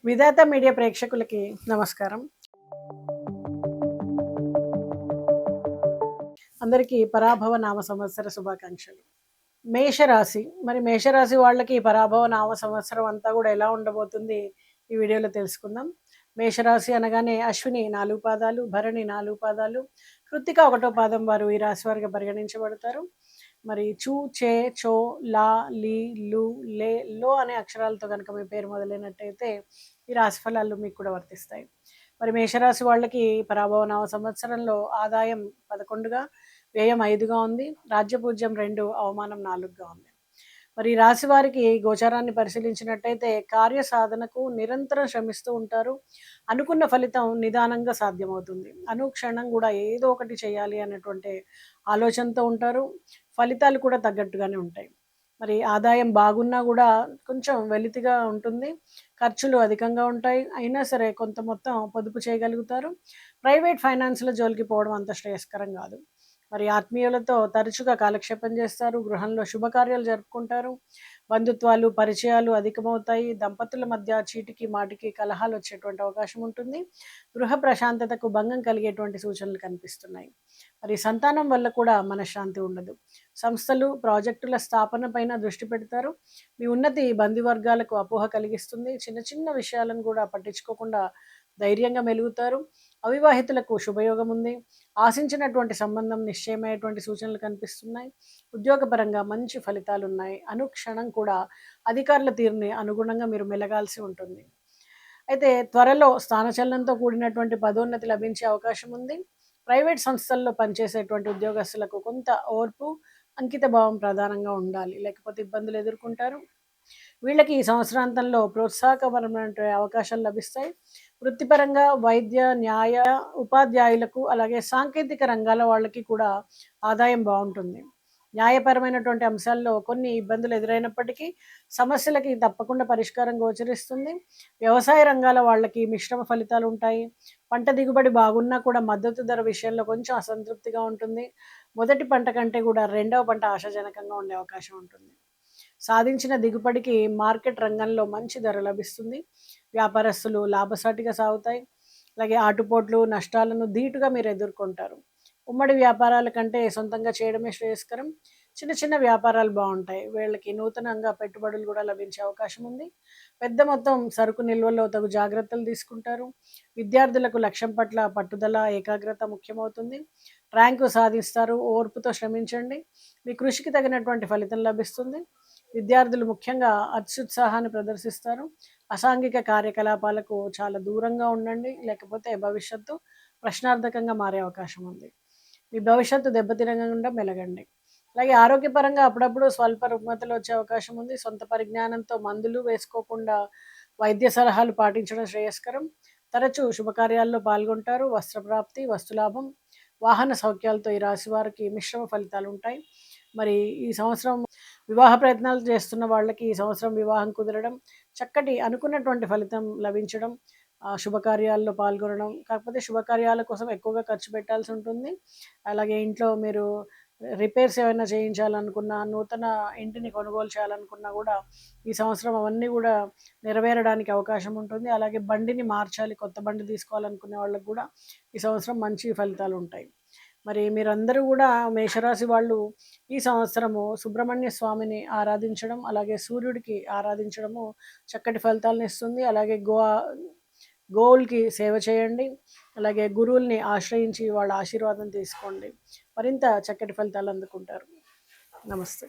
విధాత media ప్రేక్షకులకి నమస్కారం. అందరికీ పరాభవ నామ సంవత్సర శుభాకాంక్షలు. మేషరాశి, మరి మేషరాశి వాళ్ళకి పరాభవ నామ సంవత్సరం అంతా కూడా ఎలా ఉండబోతుంది ఈ వీడియోలో తెలుసుకుందాం. మేషరాశి అనగానే అశ్విని 4 పాదాలు, భరణి 4 పాదాలు, కృత్తిక 1వ పాదం వారు ఈ రాశి వారిగా పరిగణించబడతారు. మరి చూ, చే, చో, లా, లీ, లు, లే, లో అనే అక్షరాలతో కనుక మీ పేరు మొదలైనట్టయితే ఈ రాశి ఫలాలు మీకు కూడా వర్తిస్తాయి. మరి మేషరాశి వాళ్ళకి పరాభవ నామ సంవత్సరంలో ఆదాయం 11గా, వ్యయం 5గా ఉంది. రాజ్యపూజ్యం 2, అవమానం 4గా ఉంది. మరి ఈ రాశి వారికి గోచారాన్ని పరిశీలించినట్టయితే కార్య సాధనకు నిరంతరం శ్రమిస్తూ ఉంటారు. అనుకున్న ఫలితం నిదానంగా సాధ్యమవుతుంది. అనుక్షణం కూడా ఏదో ఒకటి చేయాలి అనేటువంటి ఆలోచనతో ఉంటారు. ఫలితాలు కూడా తగ్గట్టుగానే ఉంటాయి. మరి ఆదాయం బాగున్నా కూడా కొంచెం వెలితిగా ఉంటుంది. ఖర్చులు అధికంగా ఉంటాయి. అయినా సరే కొంత మొత్తం పొదుపు చేయగలుగుతారు. ప్రైవేట్ ఫైనాన్స్‌ల జోలికి పోవడం అంత శ్రేయస్కరం కాదు. మరి ఆత్మీయులతో తరచుగా కాలక్షేపం చేస్తారు. గృహంలో శుభకార్యాలు జరుపుకుంటారు. బంధుత్వాలు, పరిచయాలు అధికమవుతాయి. దంపతుల మధ్య చీటికి మాటికి కలహాలు వచ్చేటువంటి అవకాశం ఉంటుంది. గృహ ప్రశాంతతకు భంగం కలిగేటువంటి సూచనలు కనిపిస్తున్నాయి. మరి సంతానం వల్ల కూడా మనశ్శాంతి ఉండదు. సంస్థలు, ప్రాజెక్టుల స్థాపన పైన దృష్టి పెడతారు. మీ ఉన్నతి బంధువర్గాలకు అపోహ కలిగిస్తుంది. చిన్న చిన్న విషయాలను కూడా పట్టించుకోకుండా ధైర్యంగా మెలుగుతారు. అవివాహితులకు శుభయోగం ఉంది. ఆశించినటువంటి సంబంధం నిశ్చయమయ్యేటువంటి సూచనలు కనిపిస్తున్నాయి. ఉద్యోగపరంగా మంచి ఫలితాలు ఉన్నాయి. అనుక్షణం కూడా అధికారుల తీరుని అనుగుణంగా మీరు మెలగాల్సి ఉంటుంది. అయితే త్వరలో స్థానచలనంతో కూడినటువంటి పదోన్నతి లభించే అవకాశం ఉంది. ప్రైవేట్ సంస్థల్లో పనిచేసేటువంటి ఉద్యోగస్తులకు కొంత ఓర్పు, అంకిత భావం ప్రధానంగా ఉండాలి. లేకపోతే ఇబ్బందులు ఎదుర్కొంటారు. వీళ్ళకి ఈ సంవత్సరాంతంలో ప్రోత్సాహకరమైన అవకాశాలు లభిస్తాయి. వృత్తిపరంగా వైద్య, న్యాయ, ఉపాధ్యాయులకు అలాగే సాంకేతిక రంగాల వాళ్ళకి కూడా ఆదాయం బాగుంటుంది. న్యాయపరమైనటువంటి అంశాల్లో కొన్ని ఇబ్బందులు ఎదురైనప్పటికీ సమస్యలకి తప్పకుండా పరిష్కారం గోచరిస్తుంది. వ్యవసాయ రంగాల వాళ్ళకి మిశ్రమ ఫలితాలు ఉంటాయి. పంట దిగుబడి బాగున్నా కూడా మద్దతు ధర విషయంలో కొంచెం అసంతృప్తిగా ఉంటుంది. మొదటి పంట కంటే కూడా రెండవ పంట ఆశాజనకంగా ఉండే అవకాశం ఉంటుంది. సాధించిన దిగుబడికి మార్కెట్ రంగంలో మంచి ధర లభిస్తుంది. వ్యాపారస్తులు లాభసాటిగా సాగుతాయి. అలాగే ఆటుపోట్లు, నష్టాలను ధీటుగా మీరు ఎదుర్కొంటారు. ఉమ్మడి వ్యాపారాల కంటే సొంతంగా చేయడమే శ్రేయస్కరం. చిన్న చిన్న వ్యాపారాలు బాగుంటాయి. వీళ్ళకి నూతనంగా పెట్టుబడులు కూడా లభించే అవకాశం ఉంది. పెద్ద మొత్తం సరుకు నిల్వల్లో తగు జాగ్రత్తలు తీసుకుంటారు. విద్యార్థులకు లక్ష్యం పట్ల పట్టుదల, ఏకాగ్రత ముఖ్యమవుతుంది. ర్యాంకు సాధిస్తారు. ఓర్పుతో శ్రమించండి. మీ కృషికి తగినటువంటి ఫలితం లభిస్తుంది. విద్యార్థులు ముఖ్యంగా అత్యుత్సాహాన్ని ప్రదర్శిస్తారు. అసాంఘిక కార్యకలాపాలకు చాలా దూరంగా ఉండండి. లేకపోతే భవిష్యత్తు ప్రశ్నార్థకంగా మారే అవకాశం ఉంది. మీ భవిష్యత్తు దెబ్బతినకుండా మెలగండి. అలాగే ఆరోగ్యపరంగా అప్పుడప్పుడు స్వల్ప రుగ్మతలు వచ్చే అవకాశం ఉంది. సొంత పరిజ్ఞానంతో మందులు వేసుకోకుండా వైద్య సలహాలు పాటించడం శ్రేయస్కరం. తరచూ శుభకార్యాల్లో పాల్గొంటారు. వస్త్రప్రాప్తి, వస్తులాభం, వాహన సౌఖ్యాలతో ఈ రాశి వారికి మిశ్రమ ఫలితాలు ఉంటాయి. మరి ఈ సంవత్సరం వివాహ ప్రయత్నాలు చేస్తున్న వాళ్ళకి ఈ సంవత్సరం వివాహం కుదరడం, చక్కటి అనుకున్నటువంటి ఫలితం లభించడం, శుభకార్యాల్లో పాల్గొనడం. కాకపోతే శుభకార్యాల కోసం ఎక్కువగా ఖర్చు పెట్టాల్సి ఉంటుంది. అలాగే ఇంట్లో మీరు రిపేర్స్ ఏమైనా చేయించాలనుకున్నా, నూతన ఇంటిని కొనుగోలు చేయాలనుకున్నా కూడా ఈ సంవత్సరం అవన్నీ కూడా నెరవేరడానికి అవకాశం ఉంటుంది. అలాగే బండిని మార్చాలి, కొత్త బండి తీసుకోవాలనుకునే వాళ్ళకి కూడా ఈ సంవత్సరం మంచి ఫలితాలు ఉంటాయి. మరి మీరందరూ కూడా మేషరాశి వాళ్ళు ఈ సంవత్సరము సుబ్రహ్మణ్య స్వామిని ఆరాధించడం, అలాగే సూర్యుడికి ఆరాధించడము చక్కటి ఫలితాలను ఇస్తుంది. అలాగే గోవులకి సేవ చేయండి. అలాగే గురువుల్ని ఆశ్రయించి వాళ్ళ ఆశీర్వాదం తీసుకోండి. మరింత చక్కటి ఫలితాలు అందుకుంటారు. నమస్తే.